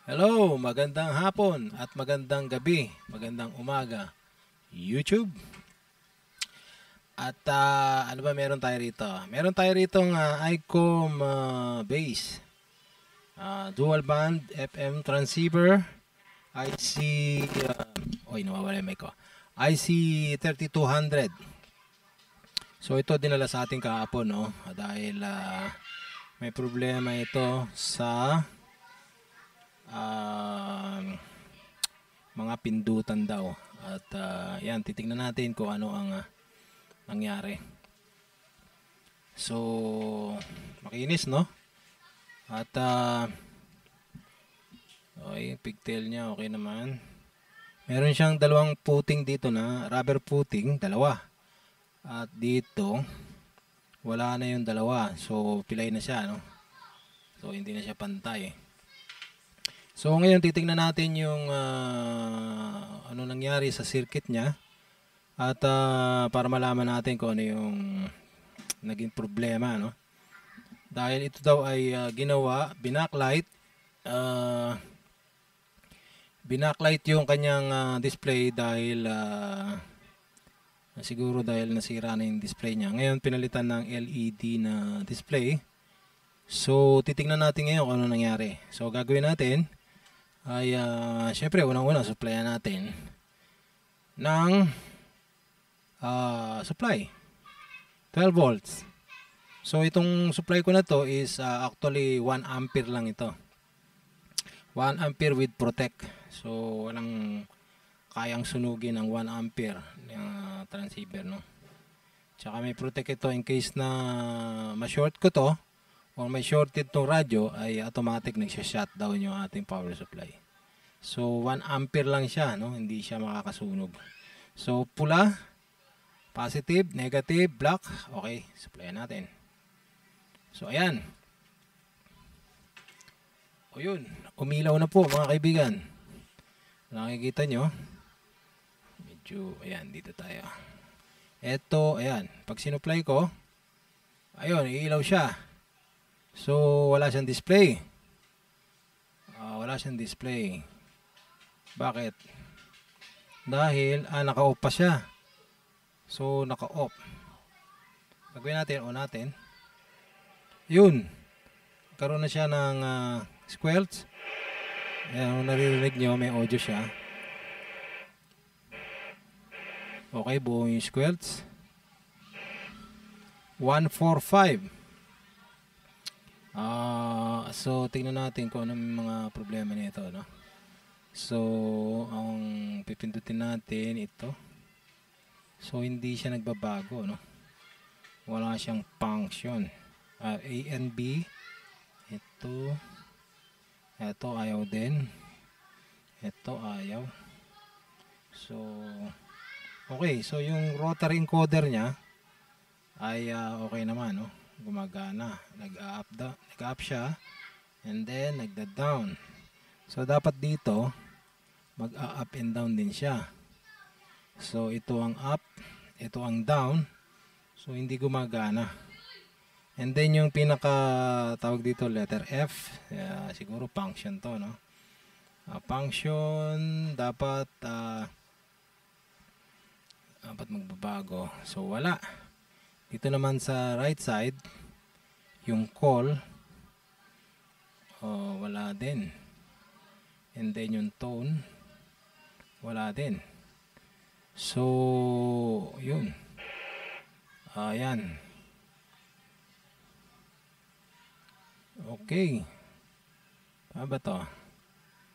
Hello, magandang hapon at magandang gabi, magandang umaga, YouTube. At ano ba meron tayo rito? Meron tayo rito ng ICOM base, dual band FM transceiver, IC, nawawala yung mic ko. IC 3200. So ito dinala sa ating kahapon, no? Dahil may problema ito sa mga pindutan daw. At yan, titignan natin kung ano ang nangyari. So, makinis, no? At okay, pigtail niya okay naman. Meron siyang dalawang puting dito na rubber puting, dalawa. At dito wala na yung dalawa. So, pilay na siya, no? So, hindi na siya pantay. So, ngayon titingnan natin yung ano nangyari sa circuit niya. At para malaman natin kung ano yung naging problema, no? Dahil ito daw ay ginawa, binaklight yung kanyang display dahil siguro dahil nasira na yung display niya. Ngayon pinalitan ng LED na display. So titingnan natin ngayon kung ano nangyari. So gagawin natin ay syempre unang-una supplyan natin ng supply 12 volts. So itong supply ko na to is actually 1 ampere lang ito. 1 ampere with protect. So walang kayang sunugin ng 1 ampere na transceiver, no. Tsaka may protect ito in case na ma-short ko to o may shorted tong radyo ay automatic nagsha-shutdown yung ating power supply. So 1 ampere lang siya, no, hindi siya makakasunog. So pula, positive, negative, black. Okay, supplyan natin. So ayan. O yun, umilaw na po mga kaibigan. Nakikita nyo. Medyo, ayan, dito tayo. Eto, ayan, pag sinupply ko, ayun, iilaw siya. So wala siyang display. Wala siyang display. Bakit? Dahil naka-off pa siya. So naka-off. Gagawin natin, on natin. Yun. Karoon na siya ng squelch. Ayan, kung naririnig nyo, may audio siya. Okay, buo yung squelch. 145. So tingnan natin kung ano mga problema nito, no? So ang pipindutin natin ito. So hindi siya nagbabago, no? Wala siyang function. A and B. Ito ayaw din. Ito ayaw. So okay, so yung rotary encoder niya ay okay naman, no? Gumagana. Nag-up siya and then nagda-down. So dapat dito mag-up and down din siya. So ito ang up, ito ang down. So hindi gumagana. And then yung pinaka tawag dito letter F, siguro function to, no? Function dapat magbabago. So wala. Dito naman sa right side, yung call, wala din. And then yung tone, wala din. So yun. Ayan. Okay. Ano ba to?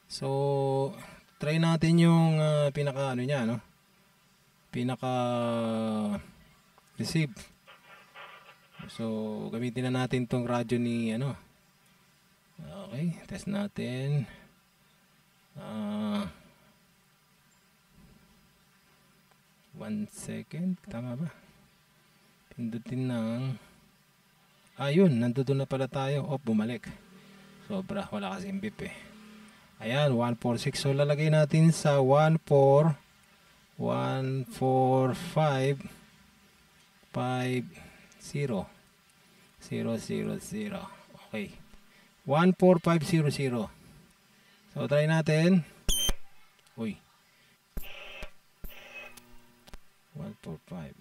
So try natin yung pinaka ano niya, no? Pinaka receive. So gamitin na natin tong radyo ni ano. Okay, test natin. 1 second, tama ba? Pindutin ng ayun, nandoon na pala tayo. Bumalik. Sobra, wala kasing bip eh. Ayan, 146. So lalagay natin sa 14550. Okay. 14500. So So try natin. Uy. 145.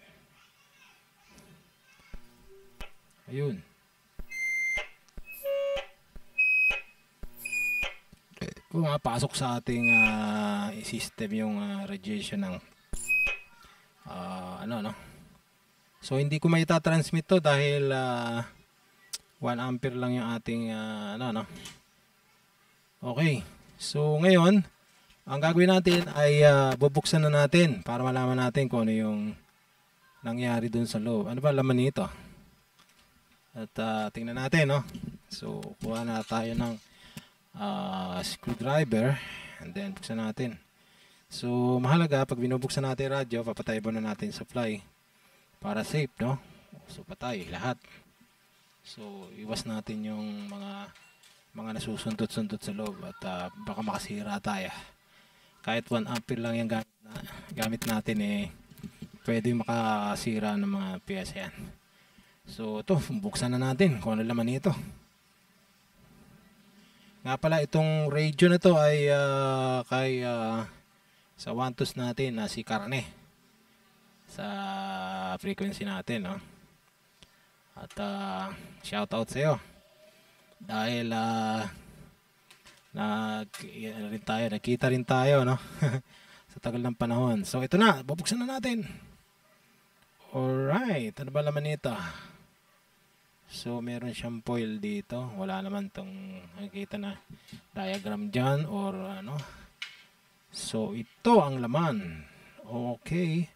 Ayun. Pumapasok sa ating system yung radiation ng ano no. So hindi ko maita-transmit to dahil 1 ampere lang yung ating ano no. Okay. So ngayon, ang gagawin natin ay bubuksan na natin para malaman natin kung ano yung nangyari dun sa loob. Ano ba laman nito? At tingnan natin, no? So, kuha na tayo ng screwdriver and then buksan natin. So, mahalaga pag binubuksan natin yung radyo, papatay muna natin supply para safe, no? So, patay lahat. So, iwas natin yung mga nasusuntot-suntot sa loob at baka makasira tayo. Kahit 1 ampere lang yung gamit natin pwede makasira ng mga piyesa yan. So ito, buksan na natin kung ano laman nito. Nga pala itong radio na to ay kay sa Wantos natin na si Carne sa frequency natin, no? At shout out sa iyo dahil nakita rin tayo, no? Sa tagal ng panahon. So ito na, bubuksan na natin. Alright, ano ba laman nito? So meron siyang foil dito. Wala naman tong nakikita na diagram dyan or ano. So ito ang laman. Okay.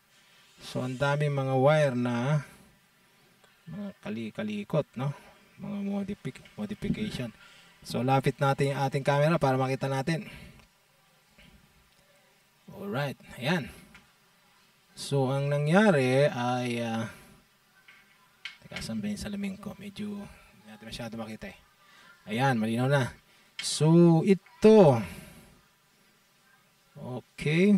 So ang daming mga wire na mga kalikot, no? Mga modification. So lapit natin yung ating camera para makita natin. Alright, ayan. So ang nangyari ay teka, saan ba yung salamin ko? Medyo hindi natin masyado makita eh. Ayan, malinaw na. So ito, okay,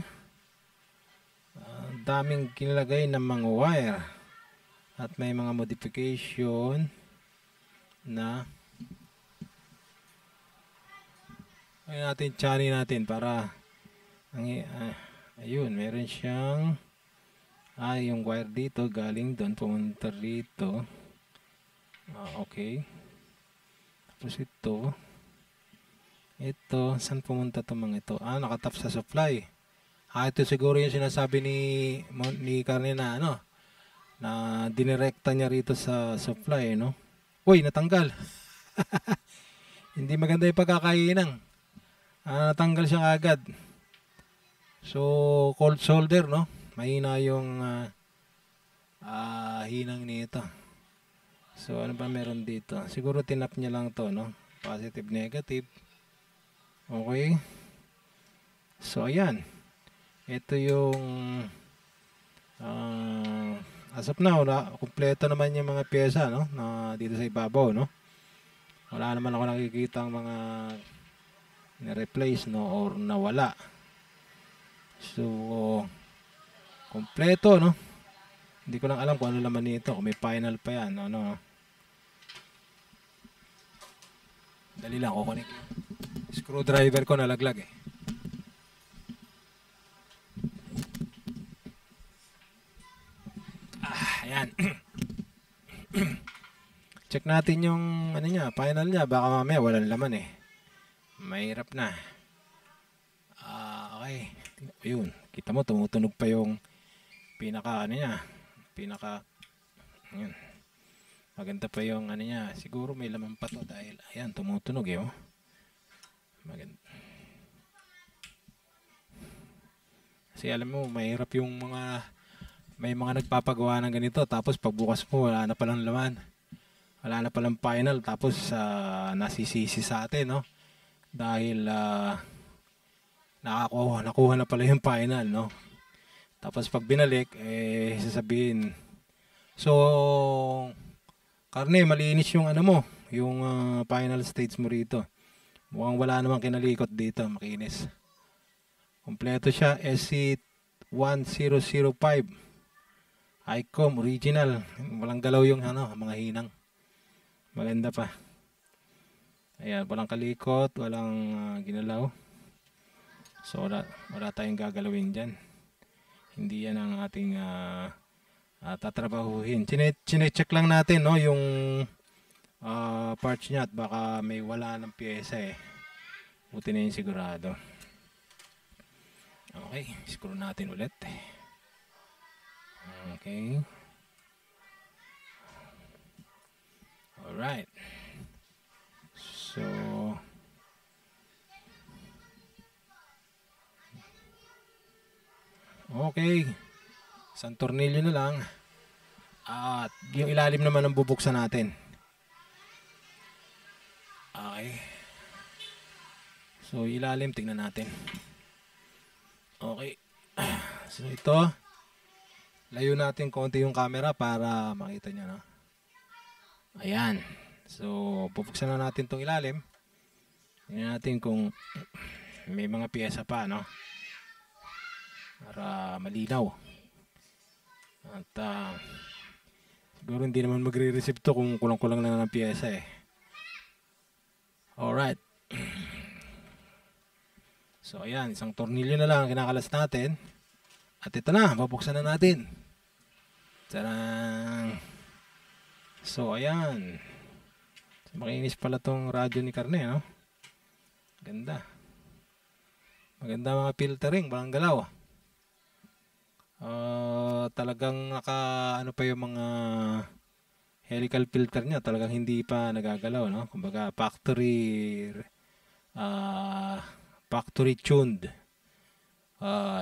daming kinilagay ng mga wire at may mga modification na ayun natin, chani natin para ayun, meron siyang yung wire dito galing doon pumunta rito. Okay, tapos ito saan pumunta itong mga ito? Nakatap sa supply. Ito siguro yung sinasabi ni Carne na ano, na dinirekta niya rito sa supply, no? Uy, natanggal. Hindi maganda yung pagkakainang. Natanggal siya agad. So, cold solder, no? Mahina yung hinang nito. So, ano ba meron dito? Siguro tinap niya lang to, no? Positive, negative. Okay. So, ayan. Ito yung as of now, kumpleto naman yung mga pyesa, no? Na dito sa ibabaw, no? Wala naman ako nakikita ang mga na-replace, no? Or nawala. So, kompleto, no? Hindi ko lang alam kung ano laman nito. Kung may final pa yan, ano? Dali lang, kukunik. Screwdriver ko nalaglag eh. Ayan. Check natin yung ano niya, final niya. Baka mamaya walang laman eh. Mahirap na. Okay. Ayun. Kita mo, tumutunog pa yung pinaka ano niya. Ayun. Maganda pa yung ano niya. Siguro may laman pa to dahil ayan, tumutunog eh. Oh. Maganda. Kasi alam mo, mahirap yung may mga nagpapagawa ng ganito tapos pagbukas mo wala na palang laman. Wala na palang final tapos nasisisi sa atin, no? Dahil nakuha na pala yung final, no? Tapos pag binalik sasabihin, so Carne, malinis yung ano mo, yung final stage mo rito. Mukhang wala namang kinalikot dito, makinis. Kompleto siya, SC1005 ICOM original. Walang galaw yung mga hinang. Maganda pa. Ayan, walang kalikot, walang ginalaw. So wala tayong gagalawin dyan. Hindi yan ang ating tatrabahuhin. Chinecheck lang natin, no, yung parts niya at baka may wala ng pyesa eh. Buti na yung sigurado. Okay, screw natin ulit. Okay. Alright. So, okay. Isang tornilyo na lang. At yung ilalim naman ang bubuksan natin. Okay. So, ilalim, tingnan natin. Okay. So, ito. Layo natin konti yung camera para makita nyo, no? Ayan. So, bubuksan na natin itong ilalim. Tingnan natin kung may mga piyesa pa, no? Para malinaw. At siguro hindi naman magre-receive to kung kulang-kulang na ng piyesa eh. Alright. So ayan, isang tornilyo na lang ang kinakalas natin. At ito na, babuksan na natin. Tarang! So ayan. So, makinis pala tong radyo ni Karne, no? Ganda. Maganda mga filtering, walang galaw. Talagang ano pa yung mga helical filter niya, talagang hindi pa nagagalaw, no? Kumbaga factory tuned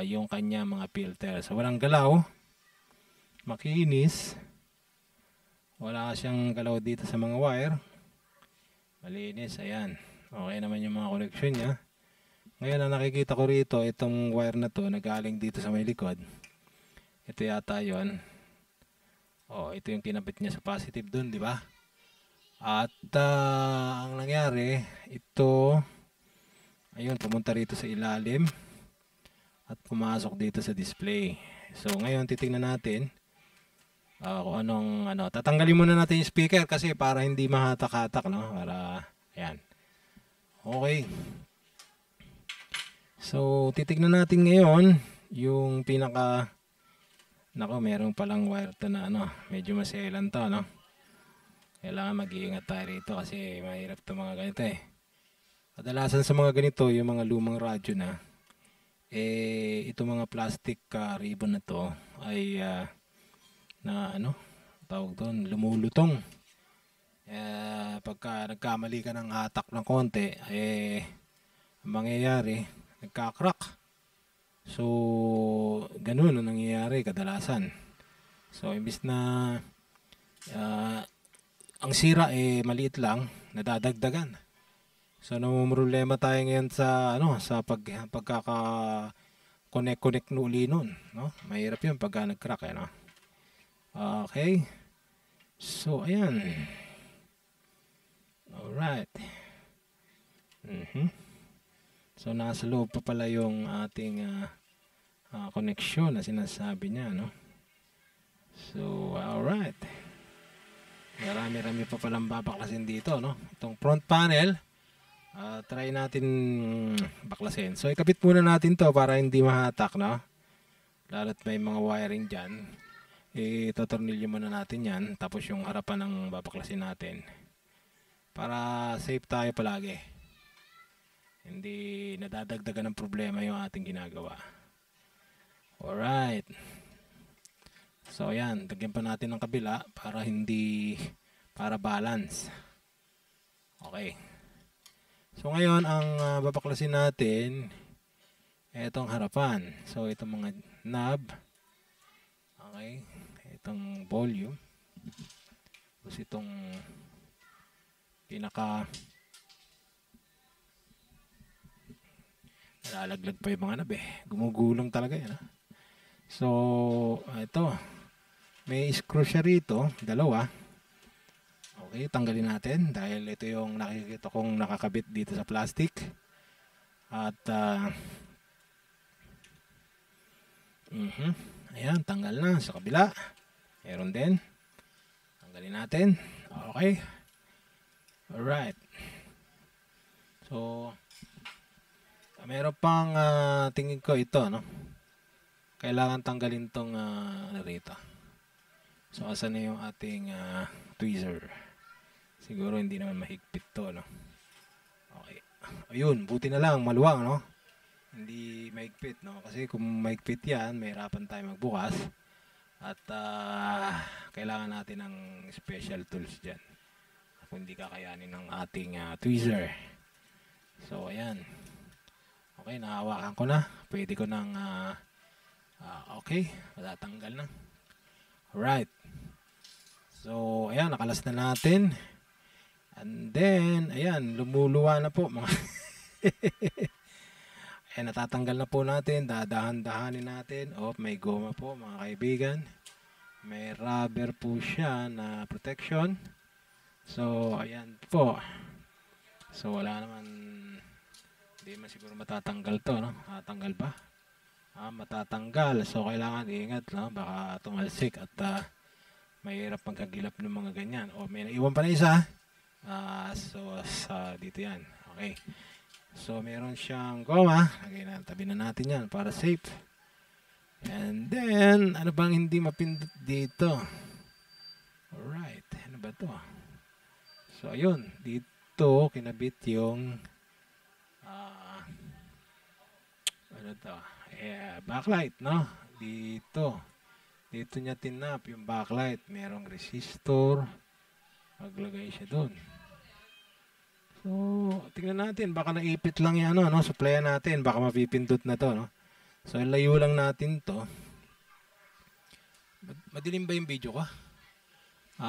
yung kanya mga filter. So walang galaw, makinis, wala siyang galaw dito sa mga wire, malinis. Ayan, okay naman yung mga connection niya. Ngayon ang nakikita ko rito, itong wire na to nagaling dito sa may likod. Ito yata yon. Ito yung kinabit niya sa positive dun, di ba? At ang nangyari, ito, ayun, pumunta rito sa ilalim at pumasok dito sa display. So ngayon titingnan natin kung anong tatanggalin muna natin yung speaker kasi para hindi mahatak-hatak, no? Para ayan. Okay. So titingnan natin ngayon yung pinaka meron palang wire to na medyo maselan to, no? Kailangan mag-iingat tayo rito kasi mahirap to mga ganito eh. Kadalasan sa mga ganito, yung mga lumang radyo na ito mga plastic ribbon na to ay tawag doon, lumulutong. Pagka nagkamali ka ng hatak ng konti, ang mangyayari, nagka-crack. So, ganun ang nangyayari kadalasan. So, imbis na ang sira maliit lang, nadadagdagan. So, namumroblema tayo ngayon sa sa pagkaka-connect uli nun, no? Mahirap 'yun pagka nag-crack no. Okay. So, ayan. Alright. So, nasa loob pa pala yung ating connection na sinasabi niya, no? So, alright. Marami-rami pa palang babaklasin dito, no? Itong front panel, try natin baklasin. So, ikabit muna natin to para hindi mahatak, no? Lalo't may mga wiring dyan. Itotornilyo muna natin yan. Tapos yung harapan ng babaklasin natin. Para safe tayo palagi. Hindi nadadagdagan ng problema yung ating ginagawa. Alright. So ayan, dagyan pa natin ng kabila para balance. Okay. So ngayon ang babaklasin natin etong harapan. So itong mga knob. Okay. Itong volume. Tapos itong nalalaglag pa yung mga knob Gumugulong talaga yan. So ito. May screw siya rito, dalawa. Okay, tanggalin natin dahil ito yung nakikita kong nakakabit dito sa plastic. At ayan, tanggal na sa kabila. Meron din. Tanggalin natin. Okay. Alright. So meron pang tingin ko ito, no? Kailangan tanggalin tong ano rito. So, asan na yung ating tweezer? Siguro hindi naman mahigpit to, no? Okay. Ayun, buti na lang, maluwang, no? Hindi mahigpit, no? Kasi kung mahigpit yan, mahirapan tayo magbukas. At kailangan natin ng special tools dyan. Kung hindi kakayanin ng ating tweezer. So, ayan. Okay, nahawakan ko na. Pwede ko nang okay, matatanggal na. Alright. So, ayan, nakalas na natin. And then, ayan, lumuluwa na po mga ayan, natatanggal na po natin. Dadahan-dahanin natin. Oh, may goma po mga kaibigan. May rubber po siya na protection. So, ayan po. So, wala naman, hindi man siguro matatanggal to, no? Matatanggal ba? Matatanggal. So, kailangan ingat, no? Baka tumalsik at mahirap magkagilap ng mga ganyan. O, may naiwan pa na isa. So, dito yan. Okay. So, meron siyang goma. Lagay na, tabi na natin yan para safe. And then, ano bang hindi mapindot dito? Alright. Ano ba to? So, ayun. Dito, kinabit yung ano to? Backlight, no? Dito niya tinap yung backlight. Merong resistor. Maglagay siya doon. So, tingnan natin. Baka naipit lang yan, no? Supplyan natin. Baka mapipindot na to, no? So, layo lang natin to. Madilim ba yung video ko?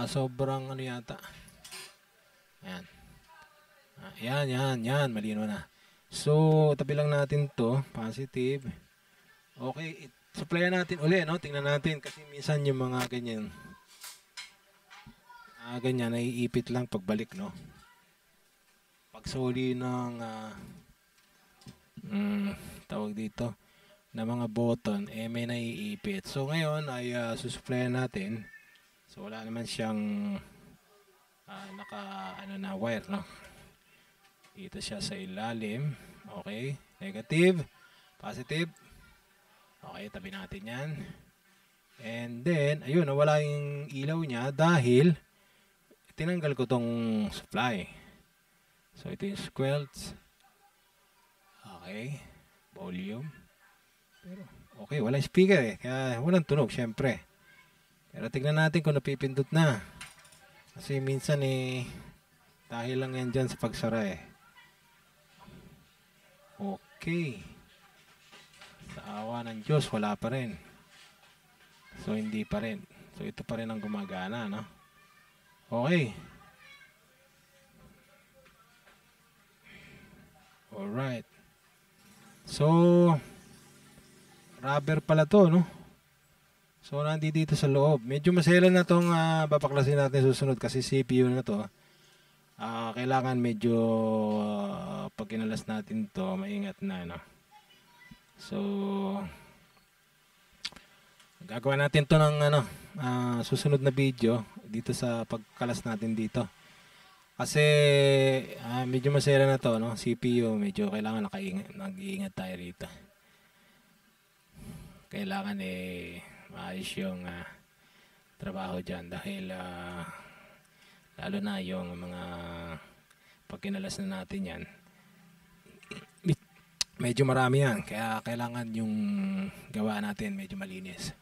Sobrang ano yata. Ayan. Yan. Malino na. So, tabi lang natin to. Positive. Okay. Supplyan natin uli, no? Tingnan natin. Kasi minsan yung mga ganyan. Ganyan. Naiipit lang pagbalik, no? Pagsuli ng tawag dito na mga button, may naiipit. So, ngayon ay susupplyan natin. So, wala naman siyang na wire, no? Dito siya sa ilalim. Okay. Negative. Positive. Okay, tabi natin yan. And then, ayun, nawala yung ilaw niya dahil tinanggal ko tong supply. So, ito yung squelch. Okay. Volume. Pero, okay, walang speaker eh. Kaya walang tunog, syempre. Pero tignan natin kung napipindot na. Kasi minsan dahil lang yan dyan sa pagsara eh. Okay. Sa awa ng Diyos, wala pa rin. So, hindi pa rin. So, ito pa rin ang gumagana, no? Okay. Alright. So, rubber pala to, no? So, nandito sa loob. Medyo masela na itong babaklasin natin susunod kasi CPU na to. Kailangan medyo pag kinalas natin to, maingat na, no? So, gagawa natin to ng susunod na video dito sa pagkalas natin dito. Kasi medyo masela na to, no? CPU, medyo kailangan nag-iingat tayo rito. Kailangan maayos yung trabaho dyan dahil lalo na yung mga pagkinalas na natin yan, medyo marami yan, kaya kailangan yung gawa natin medyo malinis.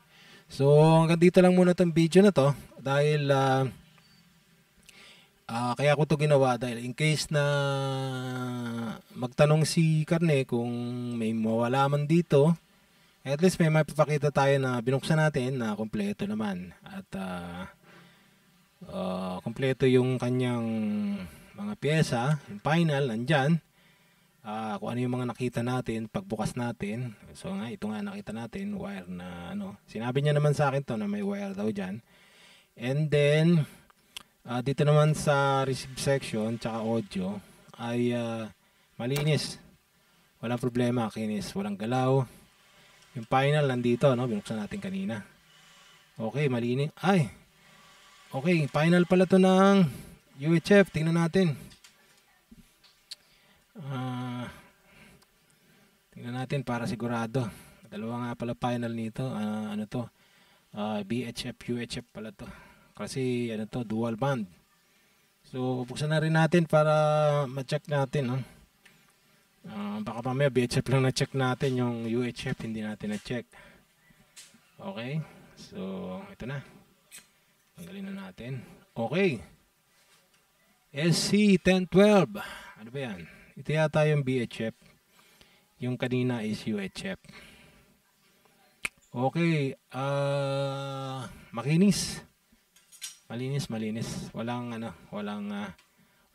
So hanggang dito lang muna itong video na to dahil kaya ko to ginawa dahil in case na magtanong si Karne kung may mawala man dito, at least may mapapakita tayo na binuksan natin na kompleto naman at kompleto yung kanyang mga pyesa, yung final nandyan, kung ano yung mga nakita natin pagbukas natin. So nga, ito nga nakita natin, wire na sinabi niya naman sa akin to na may wire daw dyan. And then dito naman sa receive section tsaka audio ay malinis, walang problema, kinis, walang galaw. Yung final nandito, binuksan natin kanina. Okay, malinis. Ay, okay, final pala to ng UHF. Tingnan natin. natin para sigurado. Dalawa nga pala final nito. Ano to? BHF, UHF pala to. Kasi ano to, dual band. So buksan na rin natin para ma-check natin, no? Baka mamaya BHF lang na-check natin, yung UHF hindi natin na-check. Okay. So ito na. Tanggalin na natin. Okay. SC1012. Ano ba yan? Ito yata yung BHF. Yung kanina is UHF. Okay. Makinis. Malinis. Wala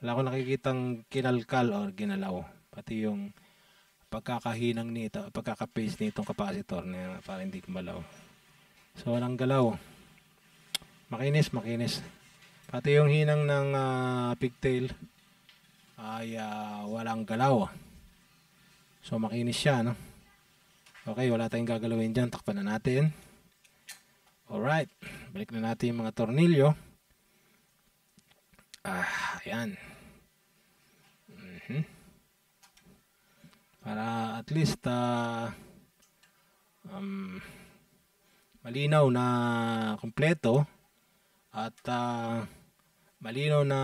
akong nakikitang kinalkal or ginalaw. Pati yung pagkakahinang nito, pagkaka-paste nitong capacitor na para hindi kumalaw. So walang galaw. Makinis. Pati yung hinang ng pigtail ay walang galaw. So makinis siya, no? Okay, wala tayong gagalawin dyan. Takpan na natin. Alright. Balik na natin yung mga tornilyo. Ayan. Para at least malinaw na kompleto at malinaw na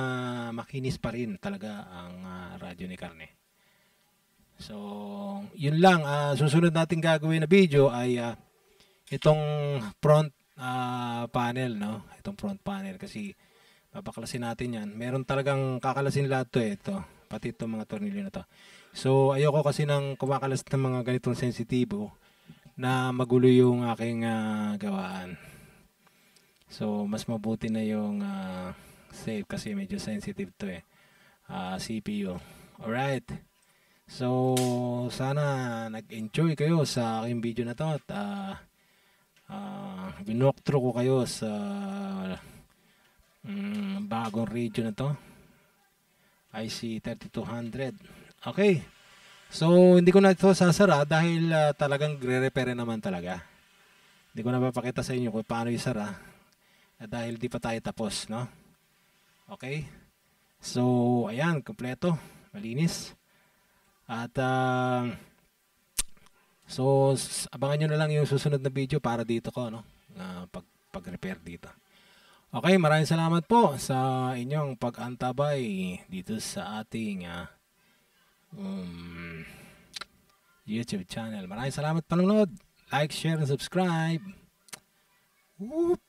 makinis pa rin talaga ang radyo ni Karne. So, yun lang. Susunod natin gagawin na video ay itong front panel, no? Itong front panel kasi papaklasin natin yan. Meron talagang kakalasin lahat to, ito. Pati itong mga tornilyo na to. So, ayoko kasi nang kumakalas ng mga ganitong sensitibo na magulo yung aking gawaan. So, mas mabuti na yung safe kasi medyo sensitive to CPU. Alright. So, sana nag-enjoy kayo sa aking video na to at binwalkthrough ko kayo sa bagong radio na to, IC3200. Okay. So, hindi ko na ito sasara dahil talagang re-repair naman talaga. Hindi ko na papakita sa inyo kung paano isara dahil di pa tayo tapos, no? Okay. So, ayan, kompleto, malinis. At so abangan nyo na lang yung susunod na video para dito ko, no? Pag-repair dito. Okay, maraming salamat po sa inyong pag-antabay dito sa ating YouTube channel. Maraming salamat panonood. Like, share, and subscribe. Whoop!